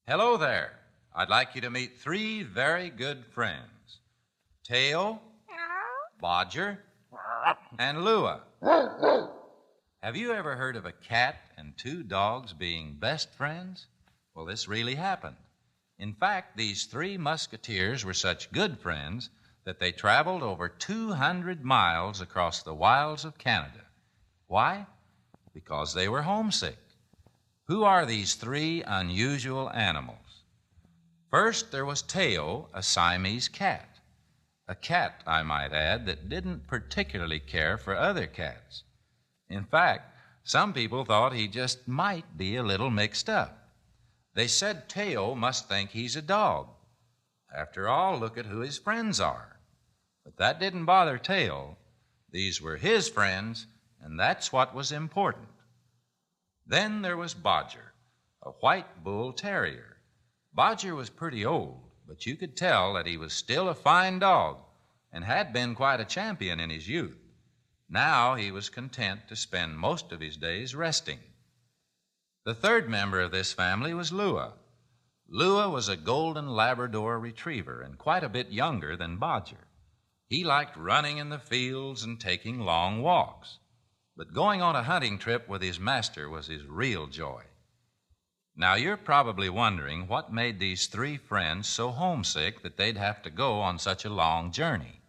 Hello there. I'd like you to meet three very good friends. Tail, Bodger, and Lua. Have you ever heard of a cat and two dogs being best friends? Well, this really happened. In fact, these three musketeers were such good friends that they traveled over 200 miles across the wilds of Canada. Why? Because they were homesick. Who are these three unusual animals? First, there was Tail, a Siamese cat. A cat, I might add, that didn't particularly care for other cats. In fact, some people thought he just might be a little mixed up. They said Tail must think he's a dog. After all, look at who his friends are. But that didn't bother Tail. These were his friends, and that's what was important. Then there was Bodger, a white bull terrier. Bodger was pretty old, but you could tell that he was still a fine dog and had been quite a champion in his youth. Now he was content to spend most of his days resting. The third member of this family was Lua. Lua was a golden Labrador retriever and quite a bit younger than Bodger. He liked running in the fields and taking long walks. But going on a hunting trip with his master was his real joy. Now, you're probably wondering what made these three friends so homesick that they'd have to go on such a long journey.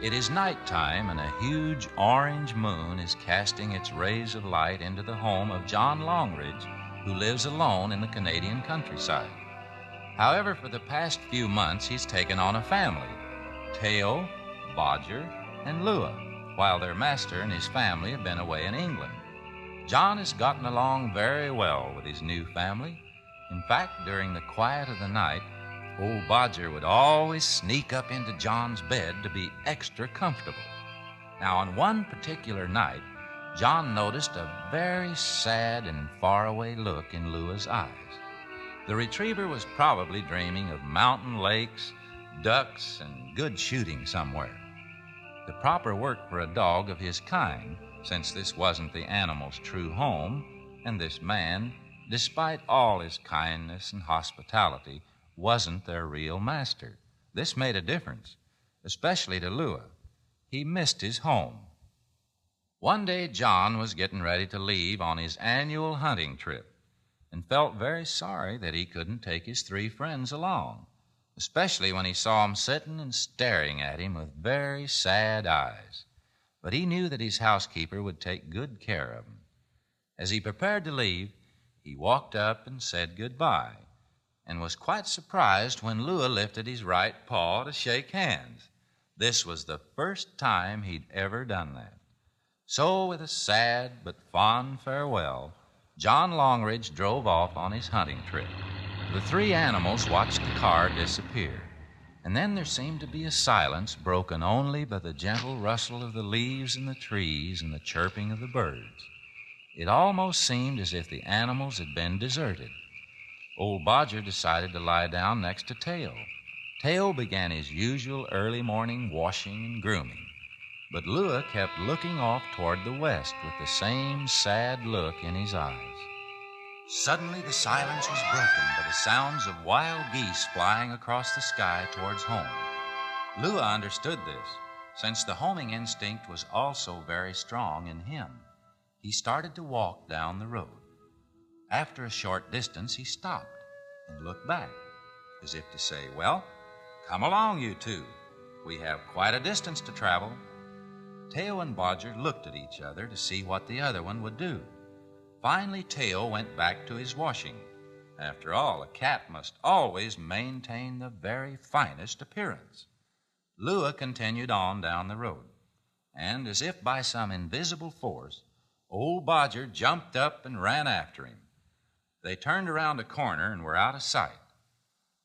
It is nighttime, and a huge orange moon is casting its rays of light into the home of John Longridge, who lives alone in the Canadian countryside. However, for the past few months, he's taken on a family, Tail, Bodger, and Lua, while their master and his family have been away in England. John has gotten along very well with his new family. In fact, during the quiet of the night, old Bodger would always sneak up into John's bed to be extra comfortable. Now, on one particular night, John noticed a very sad and faraway look in Lua's eyes. The retriever was probably dreaming of mountain lakes, ducks, and good shooting somewhere. The proper work for a dog of his kind, since this wasn't the animal's true home, and this man, despite all his kindness and hospitality, wasn't their real master. This made a difference, especially to Lua. He missed his home. One day, John was getting ready to leave on his annual hunting trip and felt very sorry that he couldn't take his three friends along, especially when he saw them sitting and staring at him with very sad eyes. But he knew that his housekeeper would take good care of him. As he prepared to leave, he walked up and said goodbye, and was quite surprised when Lua lifted his right paw to shake hands. This was the first time he'd ever done that. So, with a sad but fond farewell, John Longridge drove off on his hunting trip. The three animals watched the car disappear, and then there seemed to be a silence broken only by the gentle rustle of the leaves in the trees and the chirping of the birds. It almost seemed as if the animals had been deserted. Old Bodger decided to lie down next to Tail. Tail began his usual early morning washing and grooming, but Lua kept looking off toward the west with the same sad look in his eyes. Suddenly, the silence was broken by the sounds of wild geese flying across the sky towards home. Lua understood this, since the homing instinct was also very strong in him. He started to walk down the road. After a short distance, he stopped and looked back, as if to say, "Well, come along, you two. We have quite a distance to travel." Tail and Bodger looked at each other to see what the other one would do. Finally, Tail went back to his washing. After all, a cat must always maintain the very finest appearance. Lua continued on down the road, and as if by some invisible force, old Bodger jumped up and ran after him. They turned around a corner and were out of sight.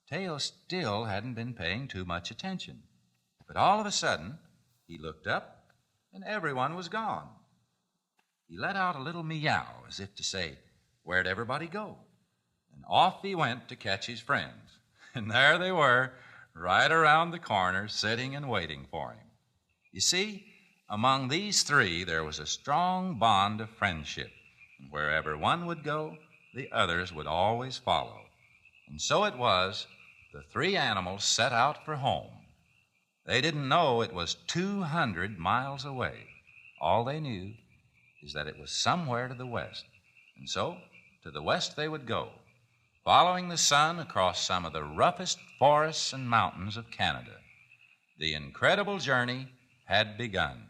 Tail still hadn't been paying too much attention, but all of a sudden, he looked up, and everyone was gone. He let out a little meow, as if to say, "Where'd everybody go?" And off he went to catch his friends. And there they were, right around the corner, sitting and waiting for him. You see, among these three, there was a strong bond of friendship. And wherever one would go, the others would always follow. And so it was, the three animals set out for home. They didn't know it was 200 miles away. All they knew is that it was somewhere to the west. And so, to the west they would go, following the sun across some of the roughest forests and mountains of Canada. The incredible journey had begun.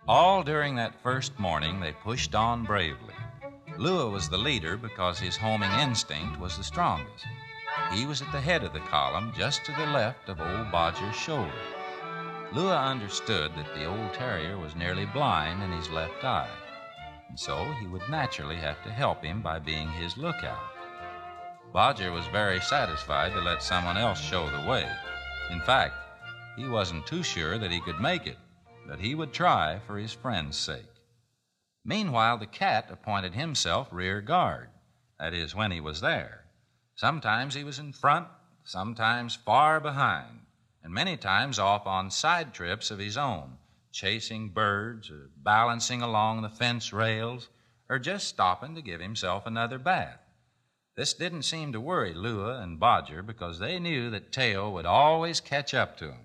All during that first morning, they pushed on bravely. Lua was the leader because his homing instinct was the strongest. He was at the head of the column, just to the left of old Bodger's shoulder. Lua understood that the old terrier was nearly blind in his left eye, and so he would naturally have to help him by being his lookout. Bodger was very satisfied to let someone else show the way. In fact, he wasn't too sure that he could make it, but he would try for his friend's sake. Meanwhile, the cat appointed himself rear guard. That is, when he was there. Sometimes he was in front, sometimes far behind, and many times off on side trips of his own, chasing birds or balancing along the fence rails or just stopping to give himself another bath. This didn't seem to worry Lua and Bodger because they knew that Teo would always catch up to him.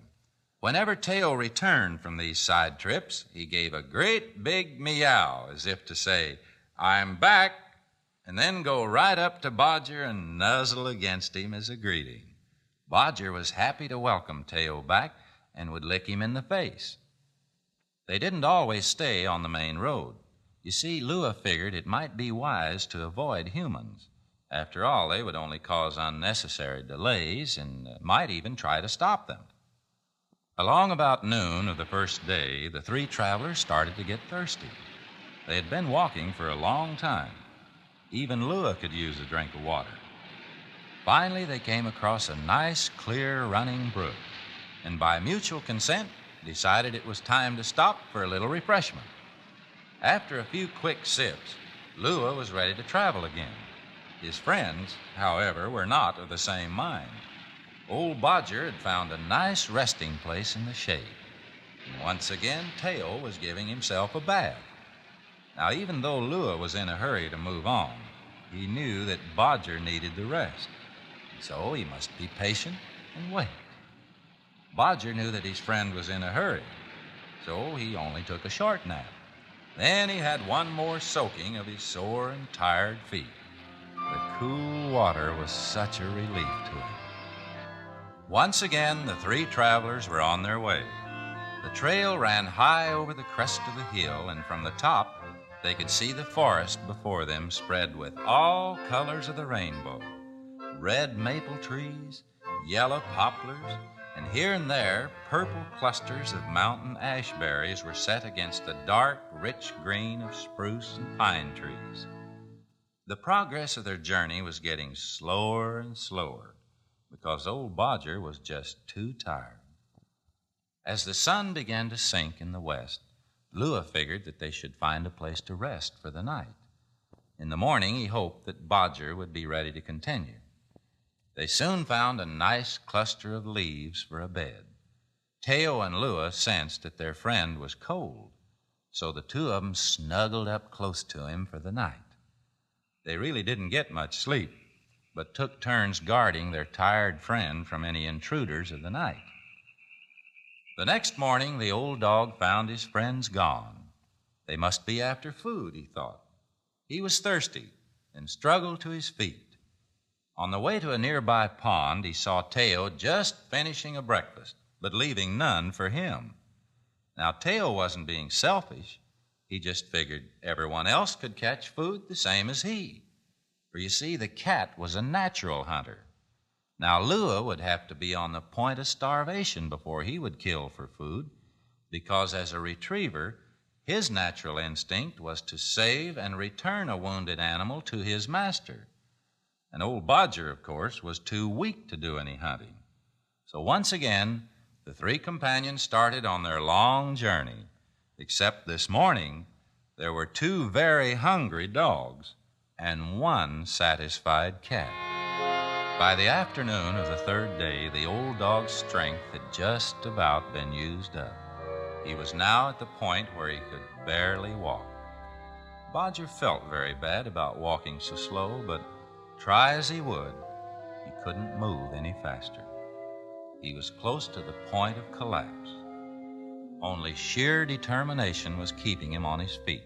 Whenever Teo returned from these side trips, he gave a great big meow as if to say, "I'm back," and then go right up to Bodger and nuzzle against him as a greeting. Bodger was happy to welcome Teo back and would lick him in the face. They didn't always stay on the main road. You see, Lua figured it might be wise to avoid humans. After all, they would only cause unnecessary delays and might even try to stop them. Along about noon of the first day, the three travelers started to get thirsty. They had been walking for a long time. Even Lua could use a drink of water. Finally, they came across a nice, clear running brook, and by mutual consent, decided it was time to stop for a little refreshment. After a few quick sips, Lua was ready to travel again. His friends, however, were not of the same mind. Old Bodger had found a nice resting place in the shade. And once again, Teo was giving himself a bath. Now, even though Lua was in a hurry to move on, he knew that Bodger needed the rest. So he must be patient and wait. Bodger knew that his friend was in a hurry, so he only took a short nap. Then he had one more soaking of his sore and tired feet. The cool water was such a relief to him. Once again, the three travelers were on their way. The trail ran high over the crest of the hill, and from the top, they could see the forest before them spread with all colors of the rainbow. Red maple trees, yellow poplars, and here and there, purple clusters of mountain ashberries were set against the dark, rich green of spruce and pine trees. The progress of their journey was getting slower and slower, because old Bodger was just too tired. As the sun began to sink in the west, Lua figured that they should find a place to rest for the night. In the morning, he hoped that Bodger would be ready to continue. They soon found a nice cluster of leaves for a bed. Teo and Lua sensed that their friend was cold, so the two of them snuggled up close to him for the night. They really didn't get much sleep, but took turns guarding their tired friend from any intruders of the night. The next morning, the old dog found his friends gone. They must be after food, he thought. He was thirsty and struggled to his feet. On the way to a nearby pond, he saw Teo just finishing a breakfast, but leaving none for him. Now, Teo wasn't being selfish. He just figured everyone else could catch food the same as he. For you see, the cat was a natural hunter. Now, Lua would have to be on the point of starvation before he would kill for food, because as a retriever, his natural instinct was to save and return a wounded animal to his master. And old Bodger, of course, was too weak to do any hunting. So once again, the three companions started on their long journey, except this morning there were two very hungry dogs and one satisfied cat. By the afternoon of the third day, the old dog's strength had just about been used up. He was now at the point where he could barely walk. Bodger felt very bad about walking so slow, but try as he would, he couldn't move any faster. He was close to the point of collapse. Only sheer determination was keeping him on his feet.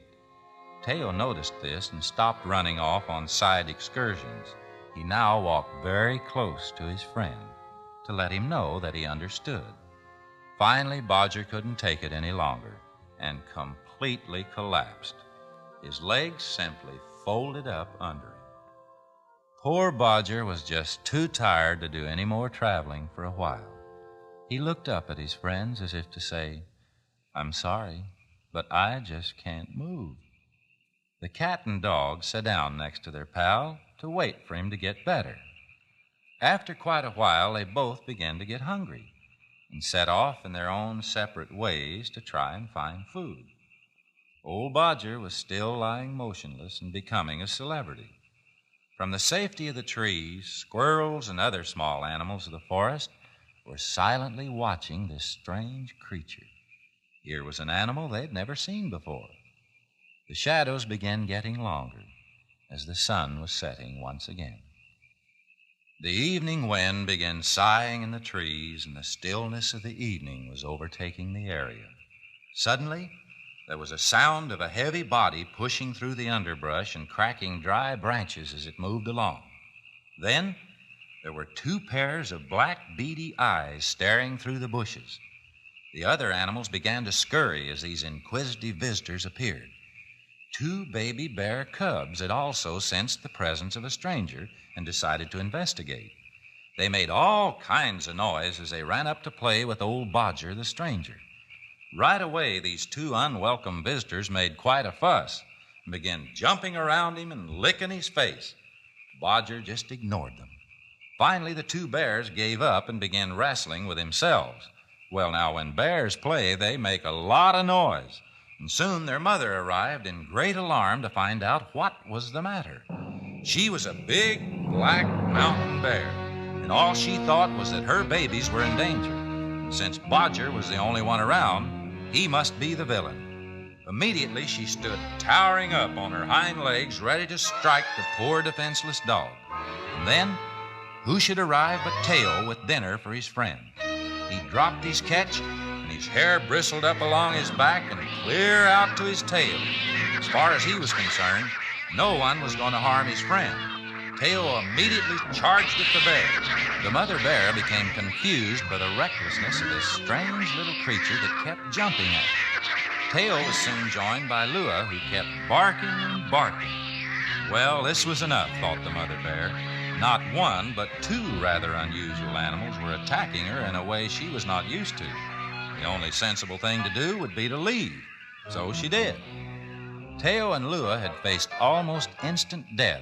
Teo noticed this and stopped running off on side excursions. He now walked very close to his friend to let him know that he understood. Finally, Bodger couldn't take it any longer and completely collapsed. His legs simply folded up under him. Poor Bodger was just too tired to do any more traveling for a while. He looked up at his friends as if to say, "I'm sorry, but I just can't move." The cat and dog sat down next to their pal to wait for him to get better. After quite a while, they both began to get hungry and set off in their own separate ways to try and find food. Old Bodger was still lying motionless and becoming a celebrity. From the safety of the trees, squirrels and other small animals of the forest were silently watching this strange creature. Here was an animal they'd never seen before. The shadows began getting longer as the sun was setting once again. The evening wind began sighing in the trees, and the stillness of the evening was overtaking the area. Suddenly, there was a sound of a heavy body pushing through the underbrush and cracking dry branches as it moved along. Then, there were two pairs of black, beady eyes staring through the bushes. The other animals began to scurry as these inquisitive visitors appeared. Two baby bear cubs had also sensed the presence of a stranger and decided to investigate. They made all kinds of noise as they ran up to play with old Bodger, the stranger. Right away, these two unwelcome visitors made quite a fuss and began jumping around him and licking his face. Bodger just ignored them. Finally, the two bears gave up and began wrestling with themselves. Well, now, when bears play, they make a lot of noise. And soon their mother arrived in great alarm to find out what was the matter. She was a big, black mountain bear, and all she thought was that her babies were in danger. And since Bodger was the only one around, he must be the villain. Immediately, she stood towering up on her hind legs, ready to strike the poor, defenseless dog. And then, who should arrive but Teo with dinner for his friend? He dropped his catch, and his hair bristled up along his back and clear out to his tail. As far as he was concerned, no one was going to harm his friend. Teo immediately charged at the bear. The mother bear became confused by the recklessness of this strange little creature that kept jumping at her. Teo was soon joined by Lua, who kept barking and barking. Well, this was enough, thought the mother bear. Not one, but two rather unusual animals were attacking her in a way she was not used to. The only sensible thing to do would be to leave. So she did. Teo and Lua had faced almost instant death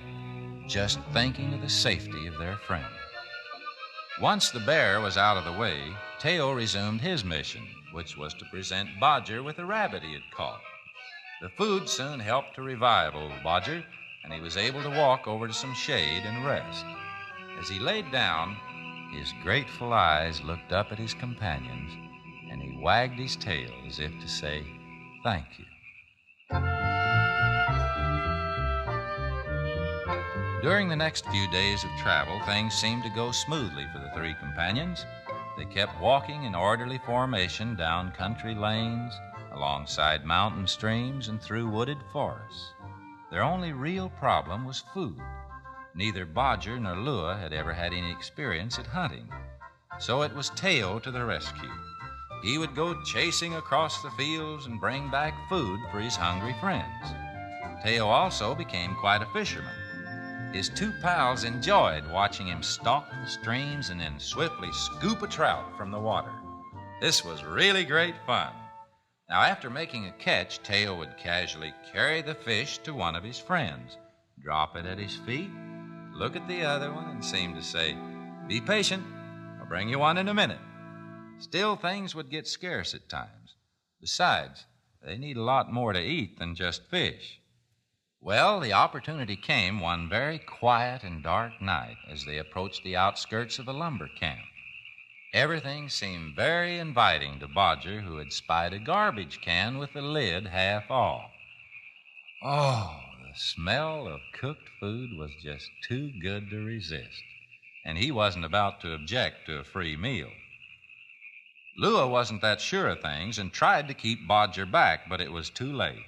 just thinking of the safety of their friend. Once the bear was out of the way, Teo resumed his mission, which was to present Bodger with a rabbit he had caught. The food soon helped to revive old Bodger, and he was able to walk over to some shade and rest. As he laid down, his grateful eyes looked up at his companions, and he wagged his tail as if to say, "Thank you." During the next few days of travel, things seemed to go smoothly for the three companions. They kept walking in orderly formation down country lanes, alongside mountain streams, and through wooded forests. Their only real problem was food. Neither Bodger nor Lua had ever had any experience at hunting, so it was Teo to the rescue. He would go chasing across the fields and bring back food for his hungry friends. Teo also became quite a fisherman. His two pals enjoyed watching him stalk the streams and then swiftly scoop a trout from the water. This was really great fun. Now, after making a catch, Teo would casually carry the fish to one of his friends, drop it at his feet, look at the other one, and seem to say, "Be patient, I'll bring you one in a minute." Still, things would get scarce at times. Besides, they need a lot more to eat than just fish. Well, the opportunity came one very quiet and dark night as they approached the outskirts of a lumber camp. Everything seemed very inviting to Bodger, who had spied a garbage can with the lid half off. Oh, the smell of cooked food was just too good to resist, and he wasn't about to object to a free meal. Lua wasn't that sure of things and tried to keep Bodger back, but it was too late,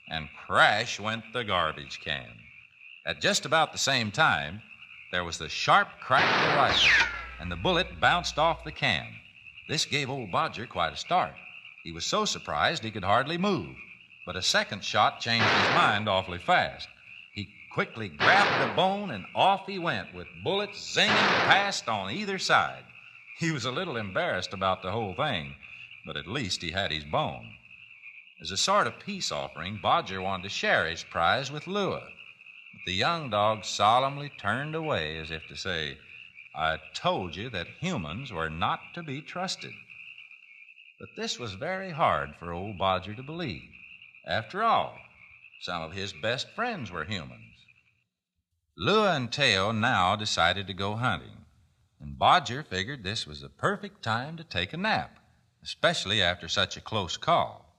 and crash went the garbage can. At just about the same time, there was the sharp crack of the rifle, and the bullet bounced off the can. This gave old Bodger quite a start. He was so surprised he could hardly move, but a second shot changed his mind awfully fast. He quickly grabbed the bone, and off he went, with bullets zinging past on either side. He was a little embarrassed about the whole thing, but at least he had his bone. As a sort of peace offering, Bodger wanted to share his prize with Lua. But the young dog solemnly turned away as if to say, "I told you that humans were not to be trusted." But this was very hard for old Bodger to believe. After all, some of his best friends were humans. Lua and Teo now decided to go hunting, and Bodger figured this was the perfect time to take a nap, especially after such a close call.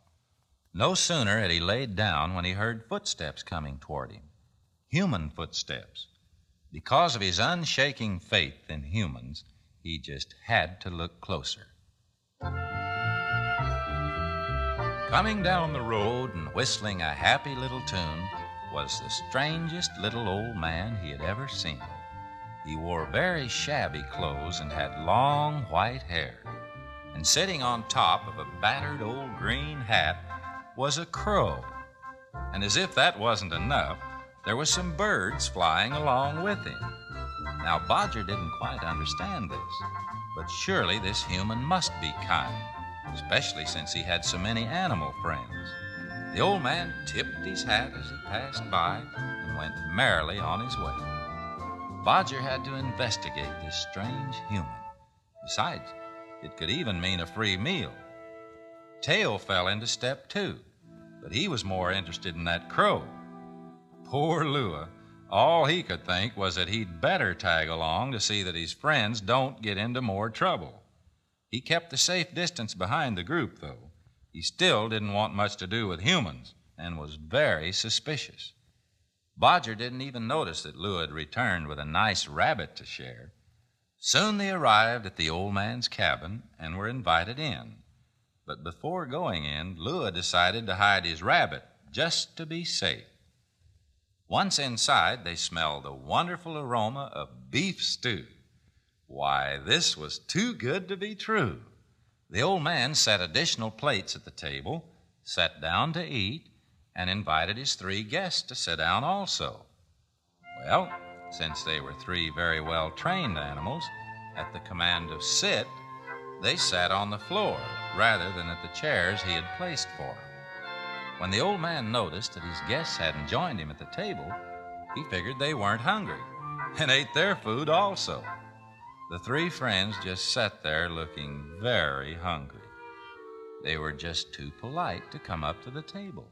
No sooner had he laid down when he heard footsteps coming toward him. Human footsteps. Because of his unshaking faith in humans, he just had to look closer. Coming down the road and whistling a happy little tune was the strangest little old man he had ever seen. He wore very shabby clothes and had long white hair. And sitting on top of a battered old green hat was a crow. And as if that wasn't enough, there were some birds flying along with him. Now, Bodger didn't quite understand this, but surely this human must be kind, especially since he had so many animal friends. The old man tipped his hat as he passed by and went merrily on his way. Bodger had to investigate this strange human. Besides, it could even mean a free meal. Teo fell into step two, but he was more interested in that crow. Poor Lua, all he could think was that he'd better tag along to see that his friends don't get into more trouble. He kept a safe distance behind the group, though. He still didn't want much to do with humans and was very suspicious. Bodger didn't even notice that Lua had returned with a nice rabbit to share. Soon they arrived at the old man's cabin and were invited in. But before going in, Lua decided to hide his rabbit just to be safe. Once inside, they smelled the wonderful aroma of beef stew. Why, this was too good to be true. The old man set additional plates at the table, sat down to eat, and invited his three guests to sit down also. Well, since they were three very well-trained animals, at the command of sit, they sat on the floor rather than at the chairs he had placed for them. When the old man noticed that his guests hadn't joined him at the table, he figured they weren't hungry and ate their food also. The three friends just sat there looking very hungry. They were just too polite to come up to the table.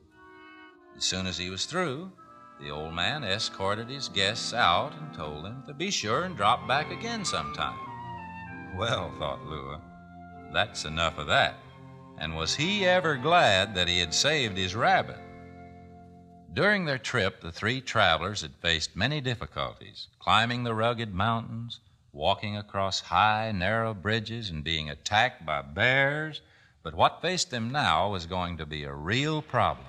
As soon as he was through, the old man escorted his guests out and told them to be sure and drop back again sometime. Well, thought Lua, that's enough of that. And was he ever glad that he had saved his rabbit? During their trip, the three travelers had faced many difficulties, climbing the rugged mountains, walking across high, narrow bridges, and being attacked by bears. But what faced them now was going to be a real problem.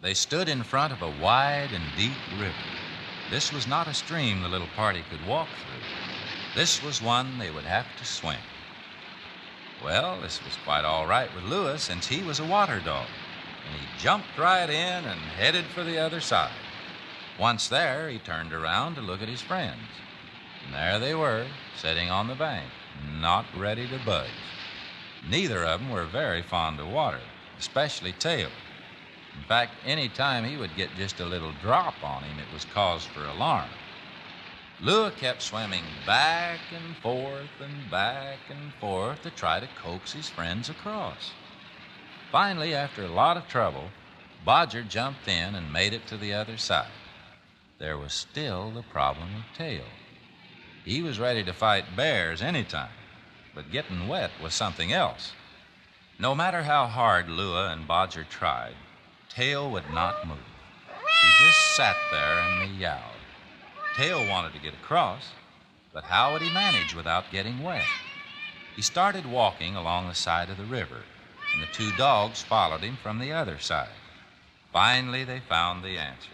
They stood in front of a wide and deep river. This was not a stream the little party could walk through. This was one they would have to swim. Well, this was quite all right with Lua, since he was a water dog, and he jumped right in and headed for the other side. Once there, he turned around to look at his friends. And there they were, sitting on the bank, not ready to budge. Neither of them were very fond of water, especially Teo. In fact, any time he would get just a little drop on him, it was cause for alarm. Lua kept swimming back and forth to try to coax his friends across. Finally, after a lot of trouble, Bodger jumped in and made it to the other side. There was still the problem of Teo. He was ready to fight bears anytime, but getting wet was something else. No matter how hard Lua and Bodger tried, Teo would not move. He just sat there and meowed. Tail wanted to get across, but how would he manage without getting wet? He started walking along the side of the river, and the two dogs followed him from the other side. Finally, they found the answer.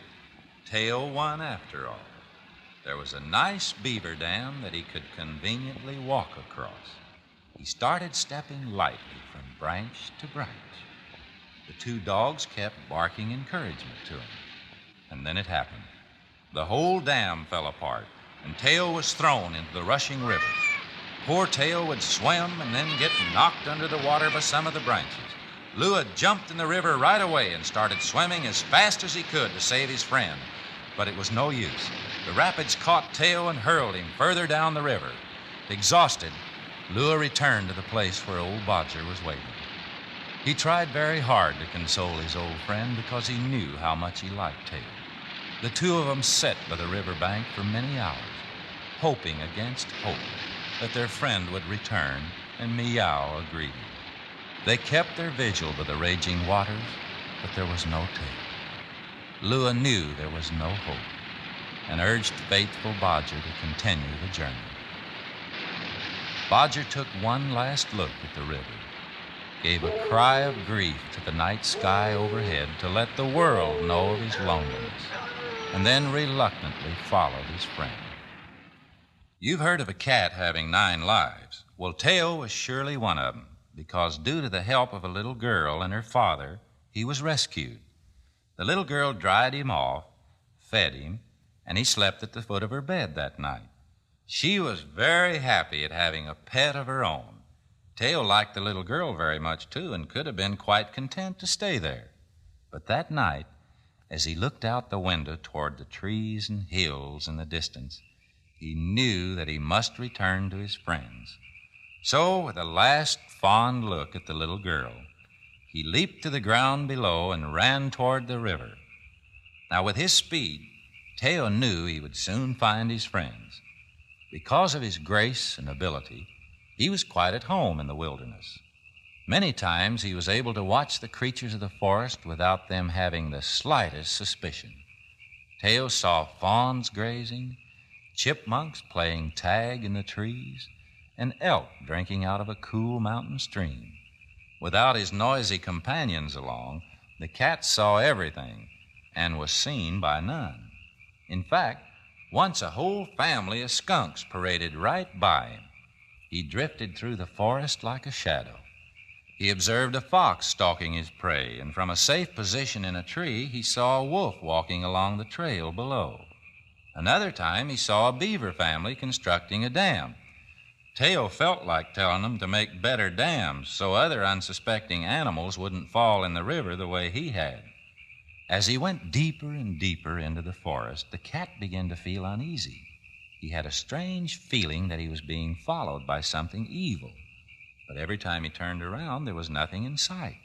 Tail won after all. There was a nice beaver dam that he could conveniently walk across. He started stepping lightly from branch to branch. The two dogs kept barking encouragement to him. And then it happened. The whole dam fell apart, and Tail was thrown into the rushing river. Poor Tail would swim and then get knocked under the water by some of the branches. Lua jumped in the river right away and started swimming as fast as he could to save his friend. But it was no use. The rapids caught Tail and hurled him further down the river. Exhausted, Lua returned to the place where old Bodger was waiting. He tried very hard to console his old friend because he knew how much he liked Tail. The two of them sat by the river bank for many hours, hoping against hope that their friend would return and meow a greeting. They kept their vigil by the raging waters, but there was no Tail. Lua knew there was no hope and urged faithful Bodger to continue the journey. Bodger took one last look at the river, gave a cry of grief to the night sky overhead to let the world know of his loneliness, and then reluctantly followed his friend. You've heard of a cat having 9 lives. Well, Tail was surely one of them, because due to the help of a little girl and her father, he was rescued. The little girl dried him off, fed him, and he slept at the foot of her bed that night. She was very happy at having a pet of her own. Tail liked the little girl very much, too, and could have been quite content to stay there. But that night, as he looked out the window toward the trees and hills in the distance, he knew that he must return to his friends. So, with a last fond look at the little girl, he leaped to the ground below and ran toward the river. Now, with his speed, Tail knew he would soon find his friends. Because of his grace and ability, he was quite at home in the wilderness. Many times he was able to watch the creatures of the forest without them having the slightest suspicion. Tail saw fawns grazing, chipmunks playing tag in the trees, and elk drinking out of a cool mountain stream. Without his noisy companions along, the cat saw everything and was seen by none. In fact, once a whole family of skunks paraded right by him. He drifted through the forest like a shadow. He observed a fox stalking his prey, and from a safe position in a tree, he saw a wolf walking along the trail below. Another time, he saw a beaver family constructing a dam. Tail felt like telling them to make better dams so other unsuspecting animals wouldn't fall in the river the way he had. As he went deeper and deeper into the forest, the cat began to feel uneasy. He had a strange feeling that he was being followed by something evil. But every time he turned around, there was nothing in sight.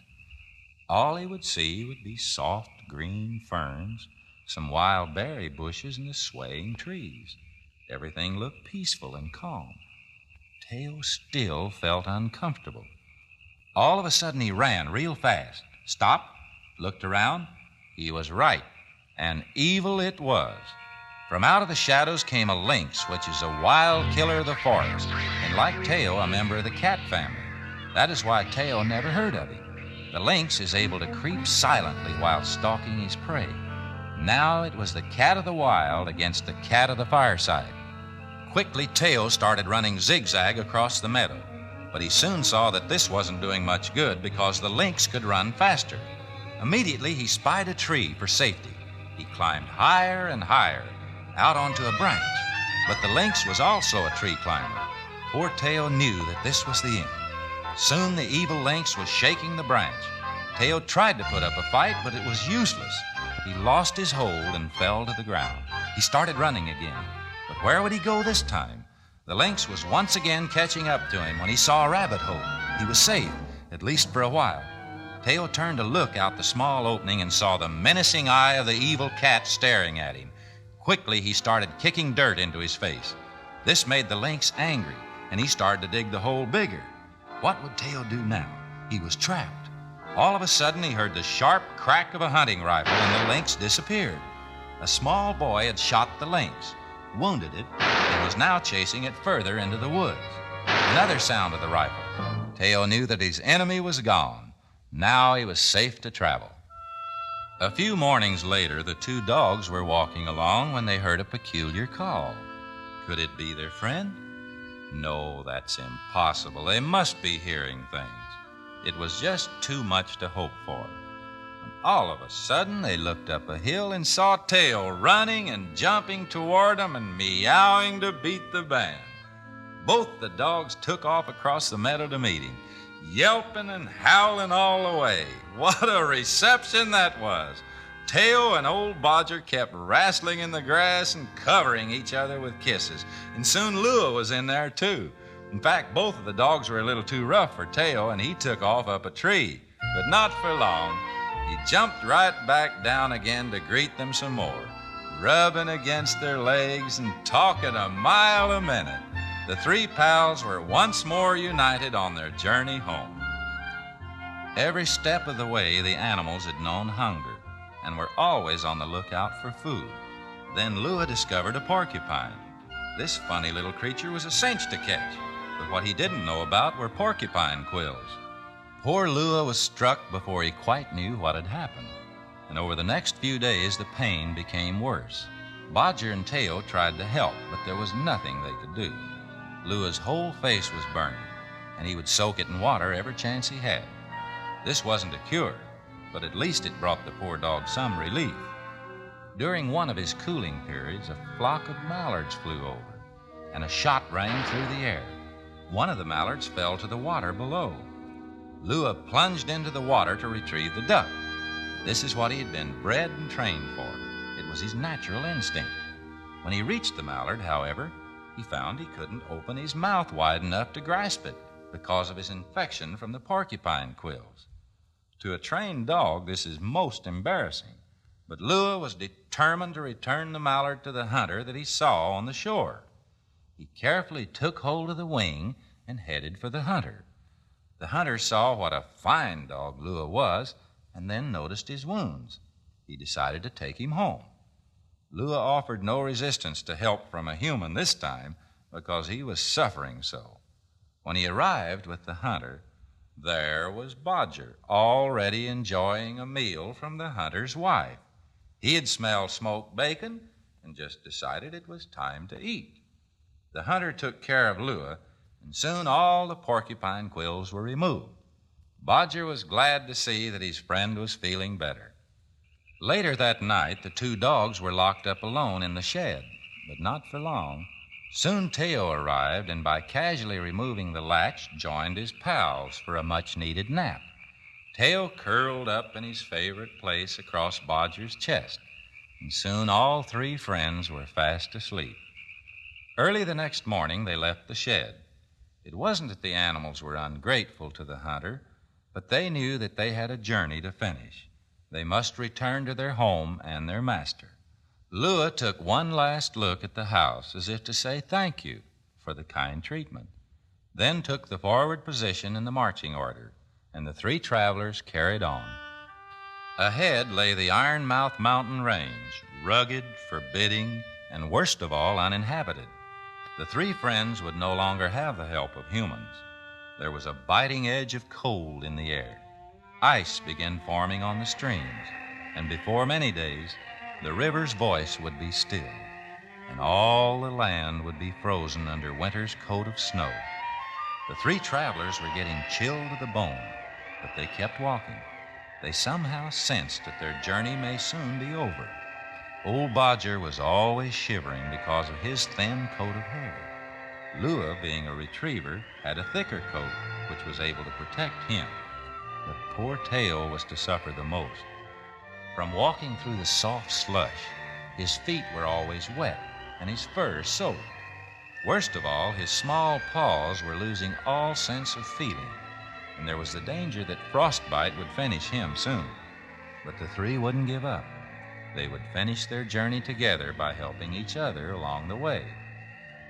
All he would see would be soft green ferns, some wild berry bushes, and the swaying trees. Everything looked peaceful and calm. Tail still felt uncomfortable. All of a sudden, he ran real fast, stopped, looked around. He was right, and evil it was. From out of the shadows came a lynx, which is a wild killer of the forest, and like Tail, a member of the cat family. That is why Tail never heard of him. The lynx is able to creep silently while stalking his prey. Now it was the cat of the wild against the cat of the fireside. Quickly, Tail started running zigzag across the meadow, but he soon saw that this wasn't doing much good because the lynx could run faster. Immediately, he spied a tree for safety. He climbed higher and higher, out onto a branch. But the lynx was also a tree climber. Poor Tail knew that this was the end. Soon the evil lynx was shaking the branch. Tail tried to put up a fight, but it was useless. He lost his hold and fell to the ground. He started running again. But where would he go this time? The lynx was once again catching up to him when he saw a rabbit hole. He was safe, at least for a while. Tail turned to look out the small opening and saw the menacing eye of the evil cat staring at him. Quickly, he started kicking dirt into his face. This made the lynx angry, and he started to dig the hole bigger. What would Tail do now? He was trapped. All of a sudden, he heard the sharp crack of a hunting rifle, and the lynx disappeared. A small boy had shot the lynx, wounded it, and was now chasing it further into the woods. Another sound of the rifle. Teo knew that his enemy was gone. Now he was safe to travel. A few mornings later, the two dogs were walking along when they heard a peculiar call. Could it be their friend? No, that's impossible. They must be hearing things. It was just too much to hope for. When all of a sudden, they looked up a hill and saw Teo running and jumping toward them and meowing to beat the band. Both the dogs took off across the meadow to meet him, yelping and howling all the way. What a reception that was! Teo and old Bodger kept wrestling in the grass and covering each other with kisses. And soon Lua was in there, too. In fact, both of the dogs were a little too rough for Teo, and he took off up a tree. But not for long. He jumped right back down again to greet them some more, rubbing against their legs and talking a mile a minute. The three pals were once more united on their journey home. Every step of the way, the animals had known hunger and were always on the lookout for food. Then Lua discovered a porcupine. This funny little creature was a cinch to catch, but what he didn't know about were porcupine quills. Poor Lua was struck before he quite knew what had happened, and over the next few days the pain became worse. Bodger and Teo tried to help, but there was nothing they could do. Lua's whole face was burning, and he would soak it in water every chance he had. This wasn't a cure, but at least it brought the poor dog some relief. During one of his cooling periods, a flock of mallards flew over, and a shot rang through the air. One of the mallards fell to the water below. Lua plunged into the water to retrieve the duck. This is what he had been bred and trained for. It was his natural instinct. When he reached the mallard, however, he found he couldn't open his mouth wide enough to grasp it because of his infection from the porcupine quills. To a trained dog, this is most embarrassing, but Lua was determined to return the mallard to the hunter that he saw on the shore. He carefully took hold of the wing and headed for the hunter. The hunter saw what a fine dog Lua was and then noticed his wounds. He decided to take him home. Lua offered no resistance to help from a human this time because he was suffering so. When he arrived with the hunter, there was Bodger, already enjoying a meal from the hunter's wife. He had smelled smoked bacon and just decided it was time to eat. The hunter took care of Lua, and soon all the porcupine quills were removed. Bodger was glad to see that his friend was feeling better. Later that night, the two dogs were locked up alone in the shed, but not for long. Soon Teo arrived, and by casually removing the latch, joined his pals for a much-needed nap. Teo curled up in his favorite place across Bodger's chest, and soon all three friends were fast asleep. Early the next morning, they left the shed. It wasn't that the animals were ungrateful to the hunter, but they knew that they had a journey to finish. They must return to their home and their master. Lua took one last look at the house as if to say thank you for the kind treatment, then took the forward position in the marching order, and the three travelers carried on. Ahead lay the Ironmouth Mountain Range, rugged, forbidding, and worst of all, uninhabited. The three friends would no longer have the help of humans. There was a biting edge of cold in the air. Ice began forming on the streams, and before many days, the river's voice would be still, and all the land would be frozen under winter's coat of snow. The three travelers were getting chilled to the bone, but they kept walking. They somehow sensed that their journey may soon be over. Old Bodger was always shivering because of his thin coat of hair. Lua, being a retriever, had a thicker coat, which was able to protect him. But poor Teo was to suffer the most. From walking through the soft slush, his feet were always wet and his fur soaked. Worst of all, his small paws were losing all sense of feeling, and there was the danger that frostbite would finish him soon. But the three wouldn't give up. They would finish their journey together by helping each other along the way.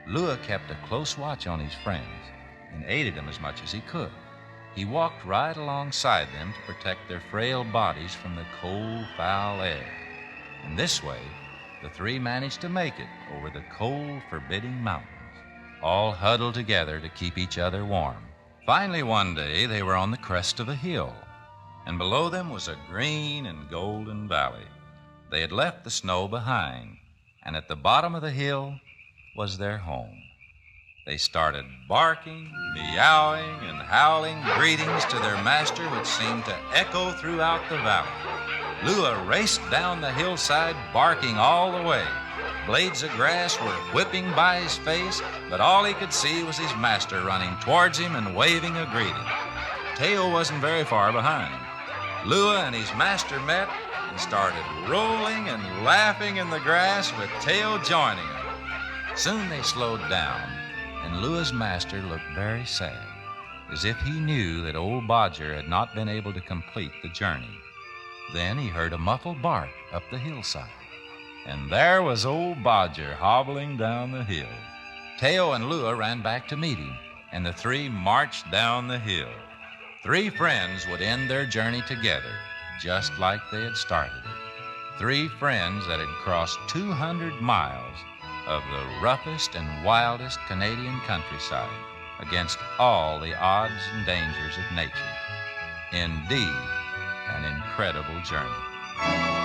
Lua kept a close watch on his friends and aided them as much as he could. He walked right alongside them to protect their frail bodies from the cold, foul air. In this way, the three managed to make it over the cold, forbidding mountains, all huddled together to keep each other warm. Finally, one day, they were on the crest of a hill, and below them was a green and golden valley. They had left the snow behind, and at the bottom of the hill was their home. They started barking, meowing, and howling greetings to their master, which seemed to echo throughout the valley. Lua raced down the hillside, barking all the way. Blades of grass were whipping by his face, but all he could see was his master running towards him and waving a greeting. Teo wasn't very far behind. Lua and his master met and started rolling and laughing in the grass, with Teo joining them. Soon they slowed down, and Lua's master looked very sad, as if he knew that old Bodger had not been able to complete the journey. Then he heard a muffled bark up the hillside, and there was old Bodger hobbling down the hill. Teo and Lua ran back to meet him, and the three marched down the hill. Three friends would end their journey together, just like they had started it. Three friends that had crossed 200 miles of the roughest and wildest Canadian countryside against all the odds and dangers of nature. Indeed, an incredible journey.